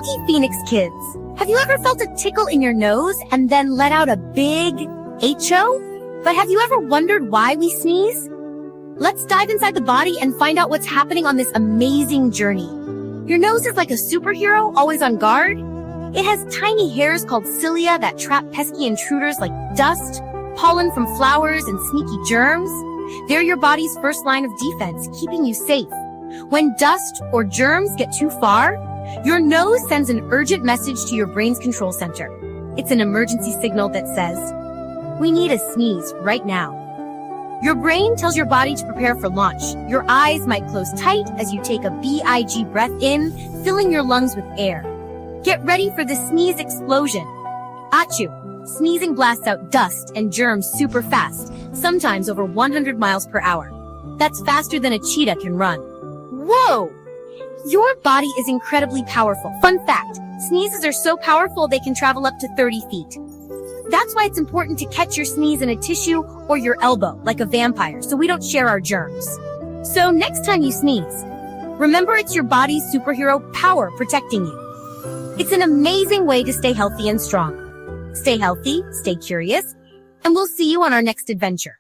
Lucky Phoenix Kidz. Have you ever felt a tickle in your nose and then let out a big ACHOO? But have you ever wondered why we sneeze? Let's dive inside the body and find out what's happening on this amazing journey. Your nose is like a superhero, always on guard. It has tiny hairs called cilia that trap pesky intruders like dust, pollen from flowers, and sneaky germs. They're your body's first line of defense, keeping you safe. When dust or germs get too far, your nose sends an urgent message to your brain's control center. It's an emergency signal that says, "We need a sneeze right now." Your brain tells your body to prepare for launch. Your eyes might close tight as you take a big breath in, filling your lungs with air. Get ready for the sneeze explosion. ACHOO. Sneezing blasts out dust and germs super fast, sometimes over 100 miles per hour. That's faster than a cheetah can run. Whoa! Your body is incredibly powerful. Fun fact, sneezes are so powerful they can travel up to 30 feet. That's why it's important to catch your sneeze in a tissue or your elbow, like a vampire, so we don't share our germs. So next time you sneeze, remember it's your body's superhero power protecting you. It's an amazing way to stay healthy and strong. Stay healthy, stay curious, and we'll see you on our next adventure.